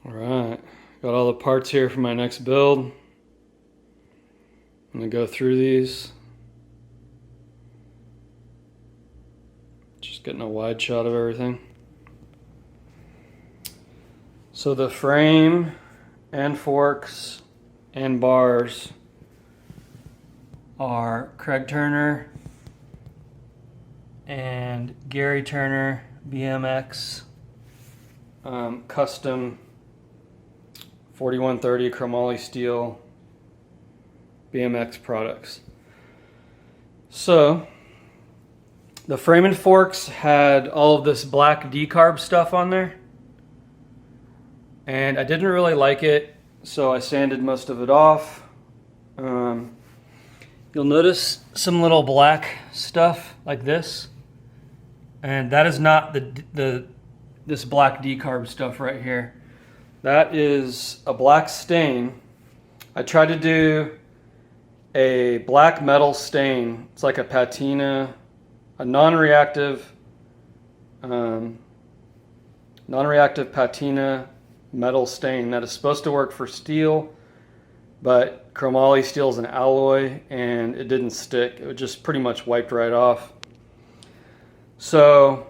Alright, got all the parts here for my next build. I'm going to go through these. Just getting a wide shot of everything. So the frame and forks and bars are Craig Turner and Gary Turner BMX custom 4130 chromoly steel BMX products. So the frame and forks had all of this black decarb stuff on there, and I didn't really like it, so I sanded most of it off. You'll notice some little black stuff like this, and that is not this black decarb stuff right here. That is a black stain. I tried to do a black metal stain. It's like a patina, a non-reactive patina metal stain that is supposed to work for steel, but chromoly steel is an alloy and it didn't stick. It just pretty much wiped right off. So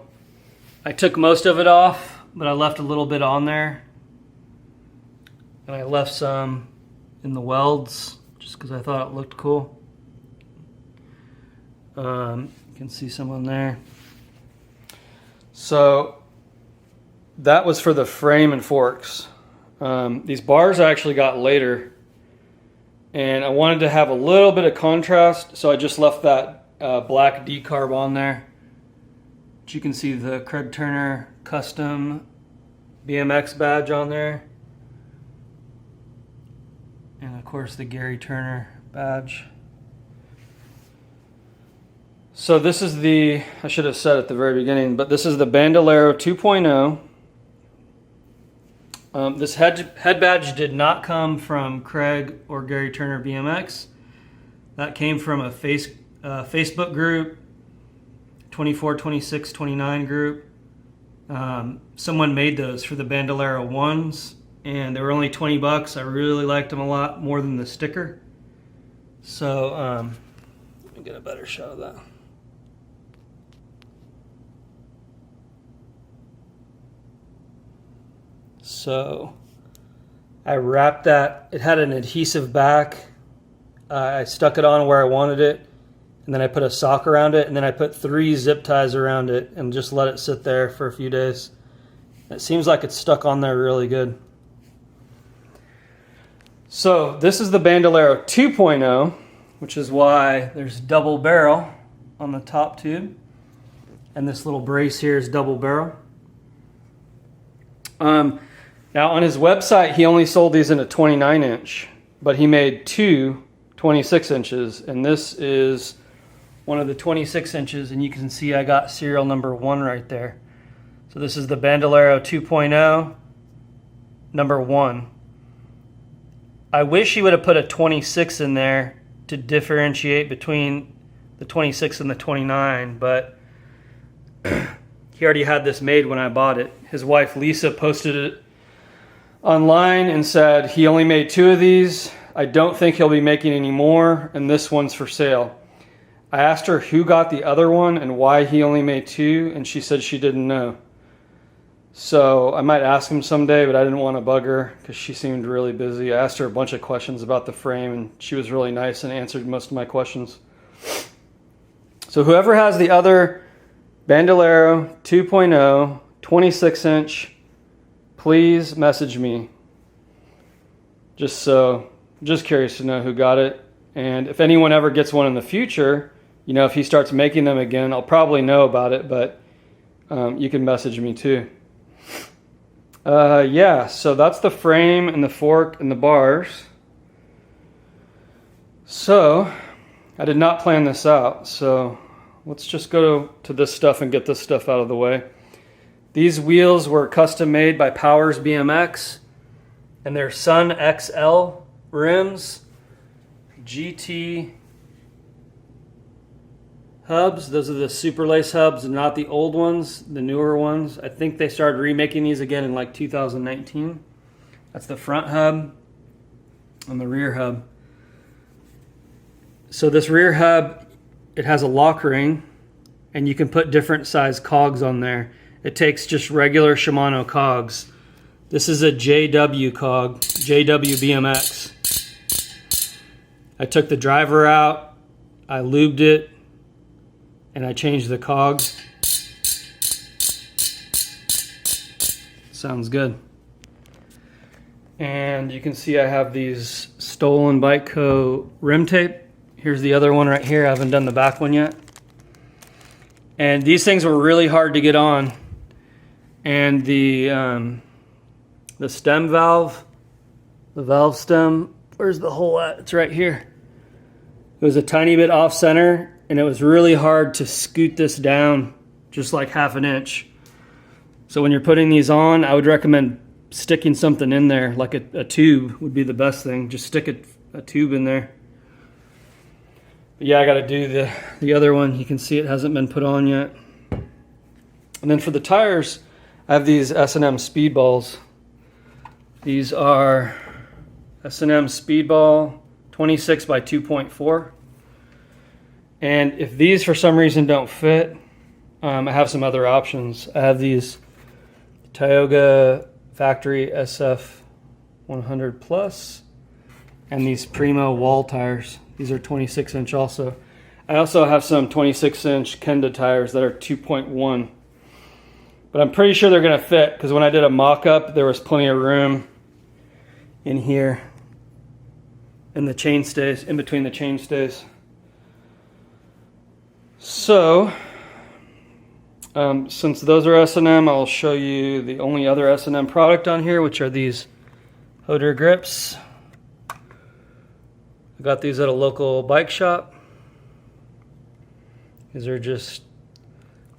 I took most of it off, but I left a little bit on there, and I left some in the welds just because I thought it looked cool. You can see some on there. So that was for the frame and forks. These bars I actually got later, and I wanted to have a little bit of contrast, so I just left that black decarb on there. But you can see the Craig Turner Kustom BMX badge on there, and of course the Gary Turner badge. So this is the, I should have said at the very beginning, but this is the Bandolero 2.0. This head badge did not come from Craig or Gary Turner BMX. That came from a Facebook group, 24, 26, 29 group. Someone made those for the Bandolero 1s, and they were only 20 bucks. I really liked them a lot more than the sticker. So let me get a better shot of that. So I wrapped that, it had an adhesive back. I stuck it on where I wanted it, and then I put a sock around it, and then I put 3 zip ties around it and just let it sit there for a few days. It seems like it's stuck on there really good. So this is the Bandolero 2.0, which is why there's double barrel on the top tube, and this little brace here is double barrel. Now on his website, he only sold these in a 29 inch, but he made 2 26 inches, and this is one of the 26 inches, and you can see I got serial number 1 right there. So this is the Bandolero 2.0, number 1. I wish he would have put a 26 in there to differentiate between the 26 and the 29, but he already had this made when I bought it. His wife Lisa posted it online and said he only made 2 of these. I don't think he'll be making any more, and this one's for sale. I asked her who got the other one and why he only made 2, and she said she didn't know. So I might ask him someday, but I didn't want to bug her because she seemed really busy. I asked her a bunch of questions about the frame, and she was really nice and answered most of my questions. So whoever has the other Bandolero 2.0 26 inch, please message me. Just curious to know who got it. And if anyone ever gets one in the future, you know, if he starts making them again, I'll probably know about it, but you can message me too. Yeah, so that's the frame and the fork and the bars. So I did not plan this out, so let's just go to this stuff and get this stuff out of the way. These wheels were custom made by Powers BMX, and they're Sun XL rims, GT hubs. Those are the Superlace hubs, not the old ones, the newer ones. I think they started remaking these again in like 2019. That's the front hub and the rear hub. So this rear hub, it has a lock ring, and you can put different size cogs on there. It takes just regular Shimano cogs. This is a JW cog, JW BMX. I took the driver out, I lubed it, and I changed the cogs. Sounds good. And you can see I have these Stolen Bike Co. rim tape. Here's the other one right here. I haven't done the back one yet. And these things were really hard to get on. And the stem valve, the valve stem, where's the hole at? It's right here. It was a tiny bit off center, and it was really hard to scoot this down just like half an inch. So when you're putting these on, I would recommend sticking something in there, like a tube would be the best thing. Just stick a tube in there. But yeah, I got to do the other one. You can see it hasn't been put on yet. And then for the tires, I have these S&M Speedballs. These are S&M Speedball 26 by 2.4. And if these for some reason don't fit, I have some other options. I have these Tioga Factory SF 100 Plus and these Primo wall tires. These are 26 inch also. I also have some 26 inch Kenda tires that are 2.1. But I'm pretty sure they're gonna fit, because when I did a mock-up, there was plenty of room in here, in the chain stays, in between the chain stays. So, since those are S&M, I'll show you the only other S&M product on here, which are these Hoder grips. I got these at a local bike shop. These are just,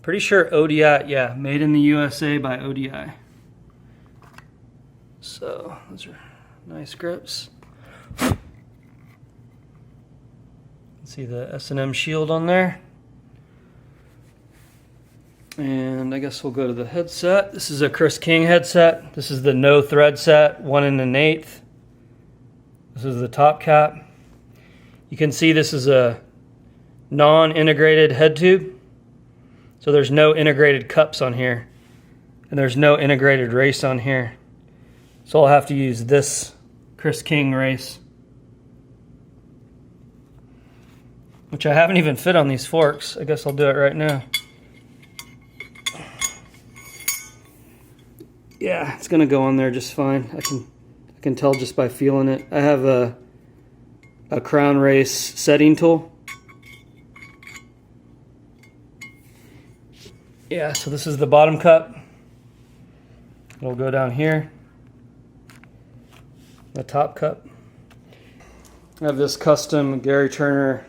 pretty sure ODI, yeah, made in the USA by ODI. So, those are nice grips. See the S&M shield on there. And I guess we'll go to the headset. This is a Chris King headset. This is the Nothreadset 1 1/8. This is the top cap. You can see this is a non-integrated head tube. So there's no integrated cups on here. And there's no integrated race on here. So I'll have to use this Chris King race, which I haven't even fit on these forks. I guess I'll do it right now. Yeah, it's gonna go on there just fine. I can tell just by feeling it. I have a Crown Race setting tool. Yeah, so this is the bottom cup. It'll go down here. The top cup. I have this custom Gary Turner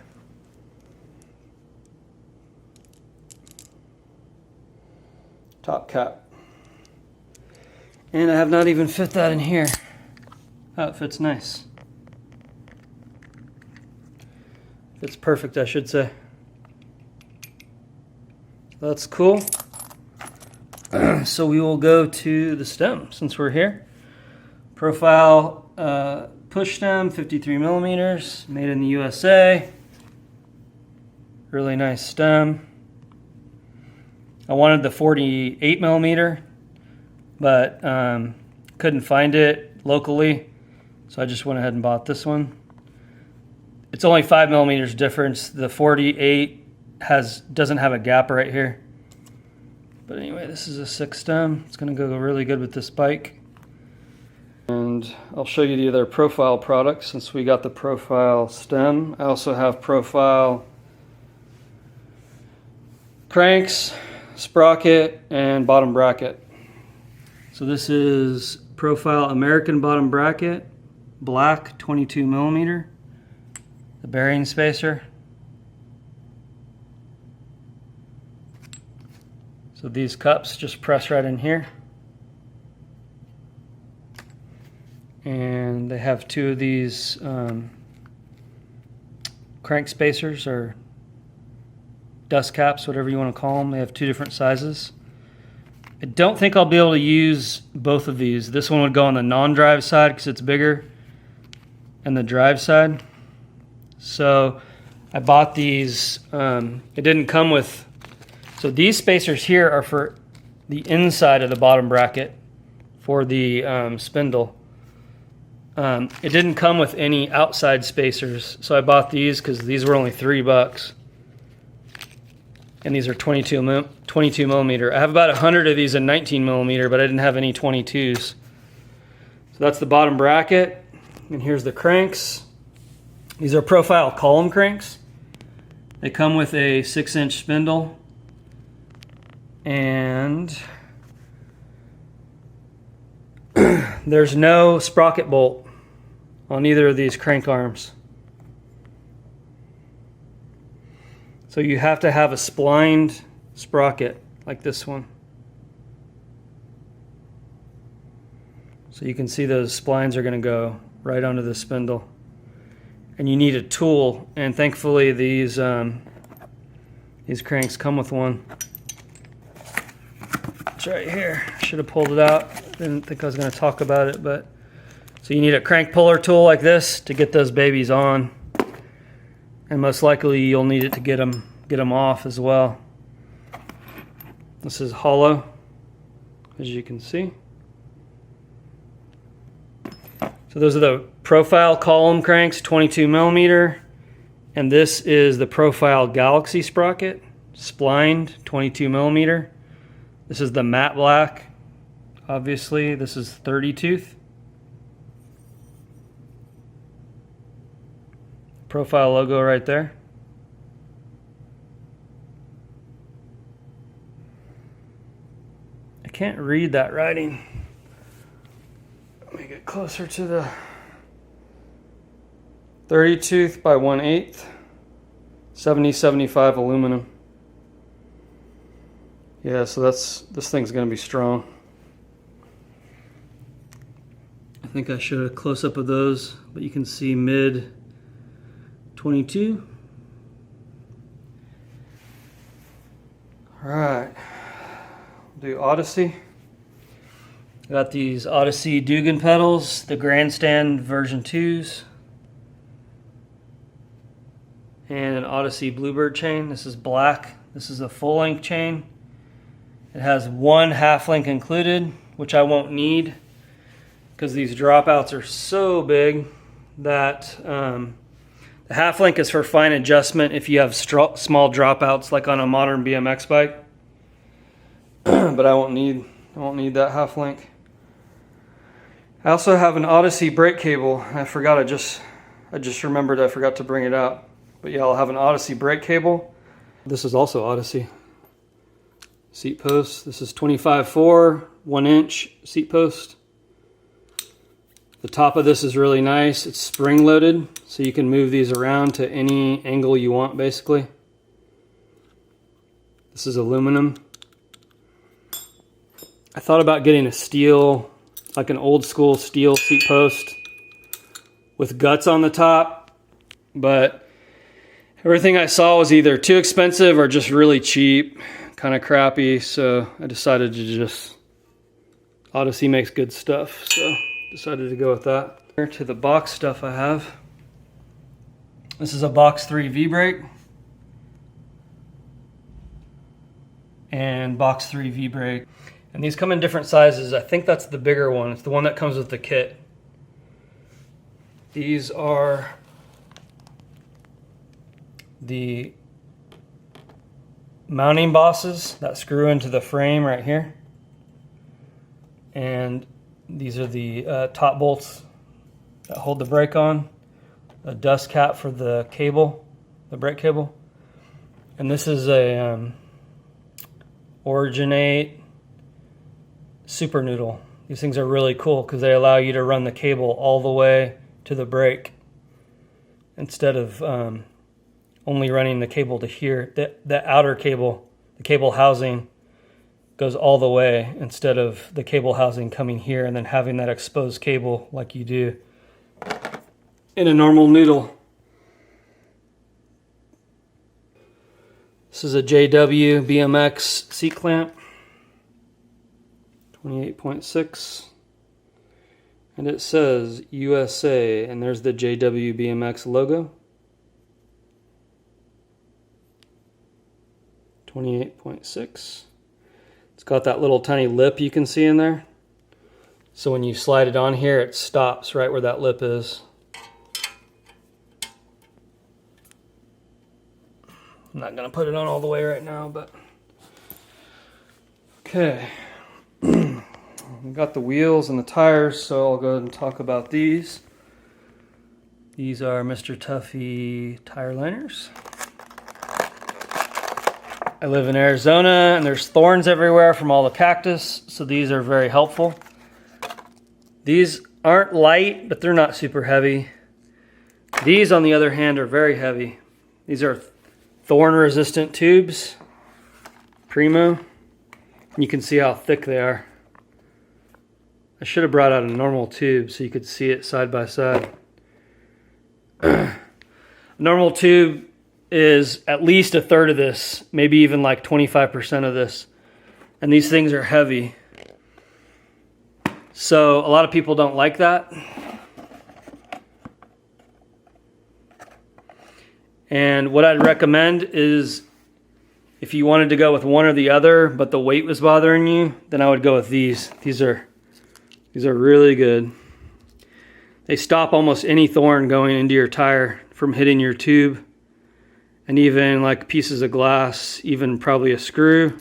top cap. And I have not even fit that in here. Oh, it fits nice. Fits perfect, I should say. That's cool. So we will go to the stem since we're here. Profile push stem, 53 millimeters, made in the USA. Really nice stem. I wanted the 48 millimeter, but couldn't find it locally, so I just went ahead and bought this one. It's only 5 millimeters difference. The 48 doesn't have a gap right here. But anyway, this is a 6 stem. It's going to go really good with this bike. And I'll show you the other profile products since we got the profile stem. I also have profile cranks, sprocket, and bottom bracket. So this is profile American bottom bracket, black 22 millimeter, the bearing spacer. So these cups just press right in here. And they have 2 of these crank spacers or dust caps, whatever you want to call them. They have 2 different sizes. I don't think I'll be able to use both of these. This one would go on the non-drive side because it's bigger, and the drive side. So I bought these. It didn't come with, so these spacers here are for the inside of the bottom bracket for the spindle. It didn't come with any outside spacers, so I bought these because these were only $3. And these are 22 millimeter. I have about 100 of these in 19 millimeter, but I didn't have any 22s. So that's the bottom bracket. And here's the cranks. These are profile column cranks. They come with a 6-inch spindle. And there's no sprocket bolt on either of these crank arms. So you have to have a splined sprocket like this one. So you can see those splines are going to go right onto the spindle. And you need a tool, and thankfully these cranks come with one. It's right here. Should have pulled it out. Didn't think I was going to talk about it, but so you need a crank puller tool like this to get those babies on. And most likely you'll need it to get them off as well. This is hollow, as you can see. So those are the profile column cranks, 22 millimeter. And this is the profile Galaxy sprocket, splined, 22 millimeter. This is the matte black, obviously. This is 30 tooth. Profile logo right there. I can't read that writing. Let me get closer to the 30 tooth by 1/8, 70-75 aluminum. Yeah, so this thing's gonna be strong. I think I showed a close-up of those, but you can see mid 22. All right, do Odyssey. Got these Odyssey Dugan pedals, the Grandstand version 2s, and an Odyssey Bluebird chain. This is black. This is a full length chain. It has one half link included, which I won't need because these dropouts are so big that the half link is for fine adjustment if you have small dropouts like on a modern BMX bike. But I won't need that half link. I also have an Odyssey brake cable. I just remembered I forgot to bring it out. But yeah, I'll have an Odyssey brake cable. This is also Odyssey. Seat post. This is 25/4, 1-inch seat post. The top of this is really nice. It's spring loaded, so you can move these around to any angle you want, basically. This is aluminum. I thought about getting a steel, like an old school steel seat post with guts on the top, but everything I saw was either too expensive or just really cheap, kind of crappy, so I decided to just, Odyssey makes good stuff, so decided to go with that. Here to the box stuff I have. This is a box 3 V-brake and box 3 V-brake. And these come in different sizes. I think that's the bigger one. It's the one that comes with the kit. These are the mounting bosses that screw into the frame right here. And these are the top bolts that hold the brake on. A dust cap for the cable, the brake cable. And this is a Origin8 Super Noodle. These things are really cool because they allow you to run the cable all the way to the brake instead of only running the cable to here. The outer cable, the cable housing, goes all the way instead of the cable housing coming here and then having that exposed cable like you do in a normal noodle. This is a JW BMX seat clamp. 28.6. And it says USA, and there's the JW BMX logo. 28.6. It's got that little tiny lip you can see in there. So when you slide it on here, it stops right where that lip is. I'm not gonna put it on all the way right now, but okay. We got the wheels and the tires, so I'll go ahead and talk about these. These are Mr. Tuffy tire liners. I live in Arizona and there's thorns everywhere from all the cactus, so these are very helpful. These aren't light, but they're not super heavy. These, on the other hand, are very heavy. These are thorn resistant tubes, Primo. You can see how thick they are. I should have brought out a normal tube so you could see it side by side. A normal tube is at least a third of this, maybe even like 25% of this. And these things are heavy. So a lot of people don't like that. And what I'd recommend is if you wanted to go with one or the other, but the weight was bothering you, then I would go with these. These are really good. They stop almost any thorn going into your tire from hitting your tube, and even like pieces of glass, even probably a screw.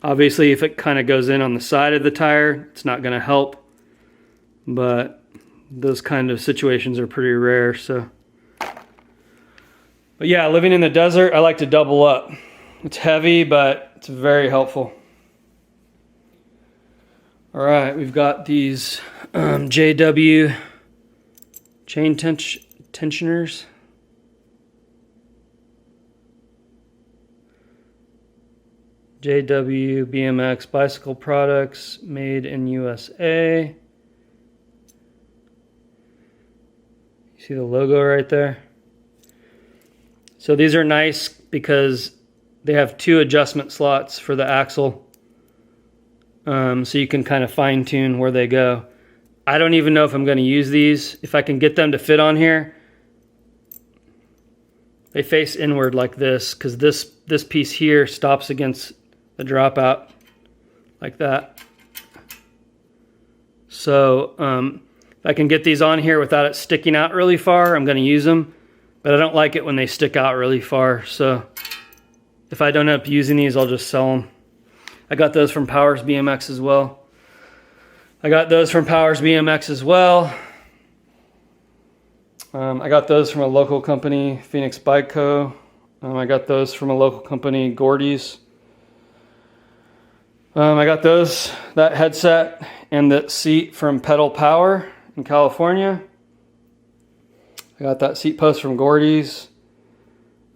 Obviously, if it kind of goes in on the side of the tire, it's not going to help, but those kind of situations are pretty rare. So, but yeah, living in the desert, I like to double up. It's heavy, but it's very helpful. All right, we've got these JW chain tensioners. JW BMX bicycle products made in USA. You see the logo right there? So these are nice because they have 2 adjustment slots for the axle. So you can kind of fine tune where they go. I don't even know if I'm going to use these. If I can get them to fit on here. They face inward like this because this piece here stops against the dropout like that. So if I can get these on here without it sticking out really far, I'm going to use them. But I don't like it when they stick out really far. So if I don't end up using these, I'll just sell them. I got those from Powers BMX as well. I got those from I got those from a local company, Phoenix Bike Co. I got those from a local company, Gordy's. I got that headset and that seat from Pedal Power in California. I got that seat post from Gordy's.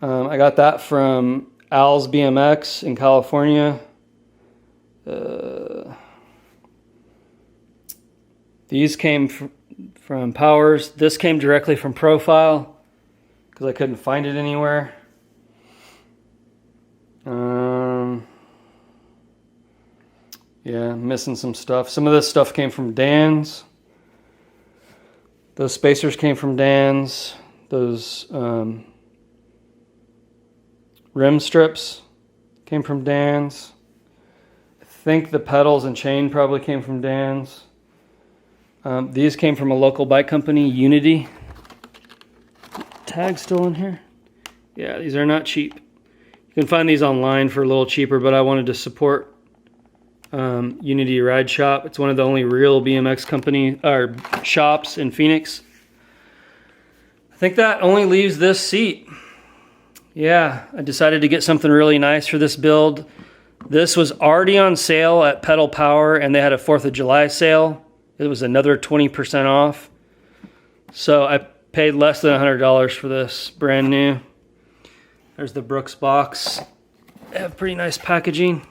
I got that from Al's BMX in California. These came from Powers. This came directly from Profile because I couldn't find it anywhere. Yeah, I'm missing some stuff. Some of this stuff came from Dan's. Those spacers came from Dan's. Those rim strips came from Dan's. I think the pedals and chain probably came from Dan's. These came from a local bike company, Unity. Tag still in here? Yeah, these are not cheap. You can find these online for a little cheaper, but I wanted to support Unity Ride Shop. It's one of the only real BMX company or shops in Phoenix. I think that only leaves this seat. Yeah, I decided to get something really nice for this build. This was already on sale at Pedal Power, and they had a 4th of July sale. It was another 20% off. So I paid less than $100 for this, brand new. There's the Brooks box. They have pretty nice packaging.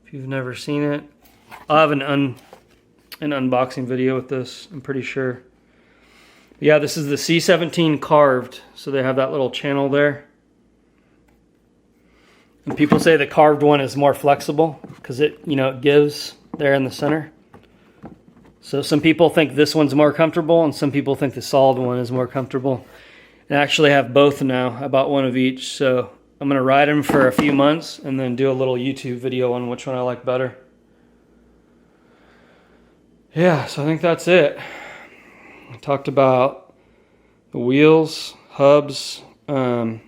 If you've never seen it, I'll have an unboxing video with this, I'm pretty sure. Yeah, this is the C17 carved, so they have that little channel there. And people say the carved one is more flexible because it, you know, it gives there in the center. So some people think this one's more comfortable and some people think the solid one is more comfortable. And I actually have both now. I bought one of each. So I'm going to ride them for a few months and then do a little YouTube video on which one I like better. Yeah, so I think that's it. I talked about the wheels, hubs, the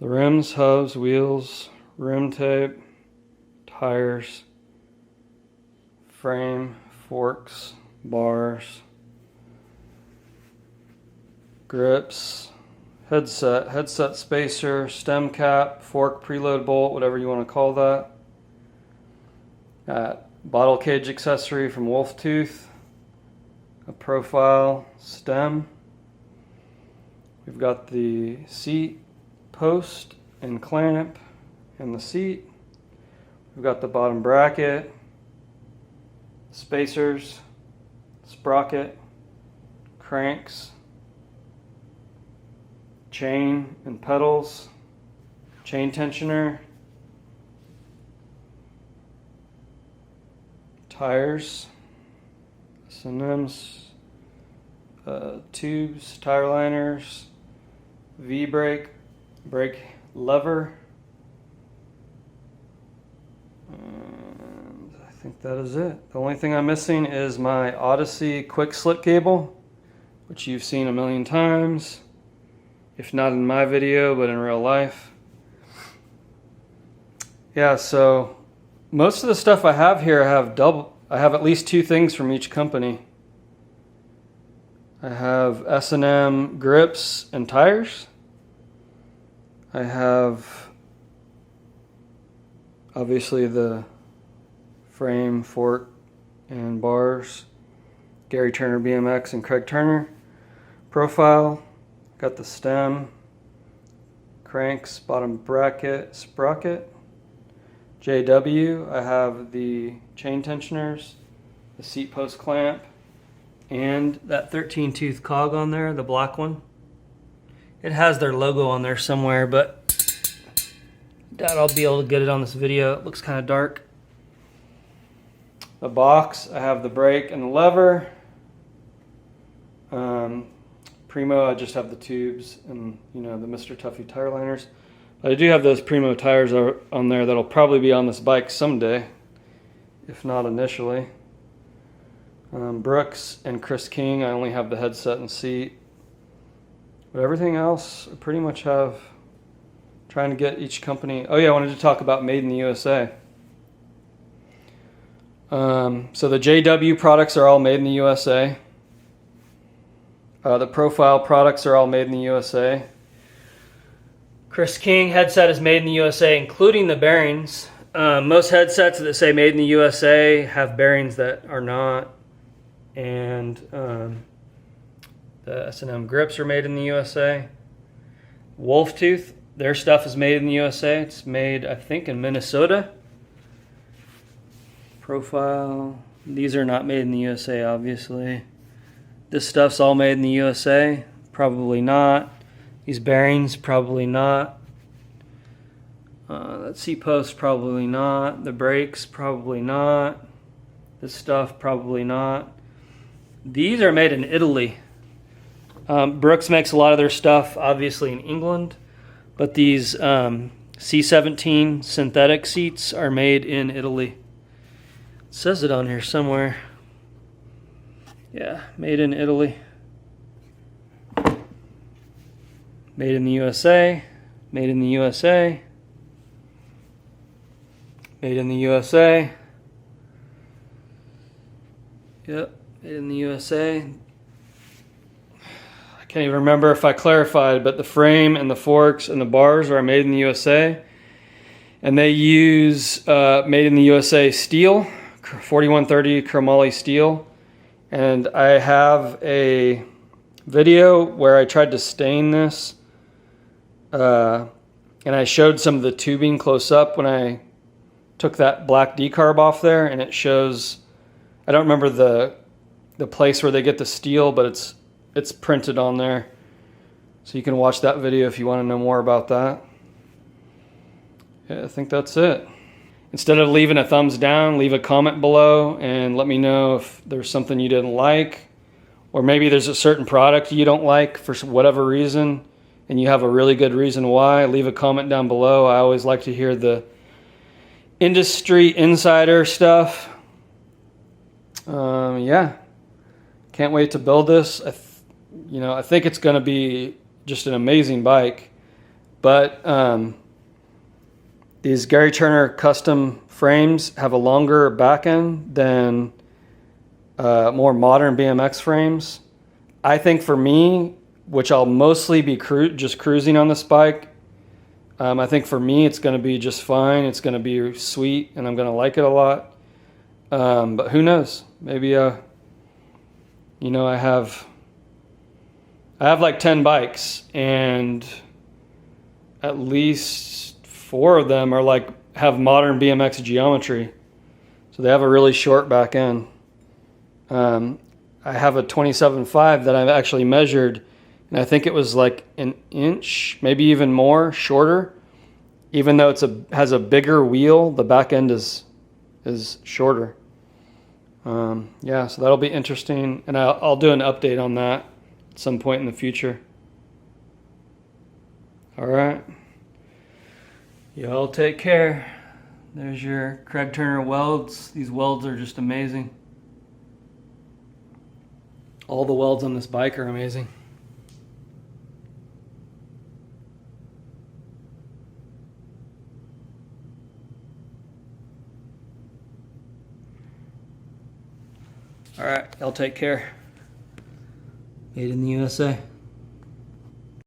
rims, hubs, wheels, rim tape, tires, frame, forks, bars, grips, headset spacer, stem cap, fork, preload bolt, whatever you want to call that. Got bottle cage accessory from Wolf Tooth, a profile stem. We've got the seat post and clamp in the seat. We've got the bottom bracket, spacers, sprocket, cranks, chain and pedals, chain tensioner, tires, S&M's, tubes, tire liners, V-brake, brake lever, and I think that is it. The only thing I'm missing is my Odyssey quick slick cable, which you've seen a million times, if not in my video, but in real life. Yeah, so most of the stuff I have here, I have at least two things from each company. I have S&M grips and tires. I have obviously the frame, fork, and bars. Gary Turner BMX and Craig Turner. Profile. Got the stem, cranks, bottom bracket, sprocket. JW, I have the chain tensioners, the seat post clamp, and that 13 tooth cog on there, the black one. It has their logo on there somewhere, but doubt I'll be able to get it on this video. It looks kind of dark. The box, I have the brake and the lever. Primo, I just have the tubes and, you know, the Mr. Tuffy tire liners. But I do have those Primo tires on there that'll probably be on this bike someday, if not initially. Brooks and Chris King, I only have the headset and seat. But everything else, I pretty much have. Trying to get each company. Oh yeah, I wanted to talk about Made in the USA. So the JW products are all made in the USA. The Profile products are all made in the USA. Chris King headset is made in the USA, including the bearings. Most headsets that say made in the USA have bearings that are not. And the S&M grips are made in the USA. Wolf Tooth, their stuff is made in the USA. It's made, I think, in Minnesota. Profile, these are not made in the USA, obviously. This stuff's all made in the USA. Probably not. These bearings, probably not. That seat post, probably not. The brakes, probably not. This stuff, probably not. These are made in Italy. Brooks makes a lot of their stuff, obviously, in England. But these C17 synthetic seats are made in Italy. It says it on here somewhere. Yeah, made in Italy. Made in the USA. Made in the USA. Made in the USA. Yep, made in the USA. I can't even remember if I clarified, but the frame and the forks and the bars are made in the USA. And they use made in the USA steel, 4130 chromoly steel. And I have a video where I tried to stain this. And I showed some of the tubing close up when I took that black decarb off there, and it shows, I don't remember the place where they get the steel, but it's printed on there. So you can watch that video if you want to know more about that. Yeah, I think that's it. Instead of leaving a thumbs down, leave a comment below and let me know if there's something you didn't like, or maybe there's a certain product you don't like for whatever reason and you have a really good reason why. Leave a comment down below. I always like to hear the industry insider stuff. Yeah, can't wait to build this. I think it's going to be just an amazing bike, but these Gary Turner custom frames have a longer back end than more modern BMX frames. I think for me, which I'll mostly be just cruising on this bike, I think for me it's going to be just fine. It's going to be sweet and I'm going to like it a lot. But who knows? Maybe I have like 10 bikes and at least 4 of them are like have modern BMX geometry. So they have a really short back end. I have a 27.5 that I've actually measured, and I think it was like an inch, maybe even more shorter. Even though has a bigger wheel, the back end is shorter. Yeah, so that'll be interesting, and I'll do an update on that at some point in the future. All right. Y'all take care. There's your Craig Turner welds. These welds are just amazing. All the welds on this bike are amazing. All right, y'all take care. Made in the USA.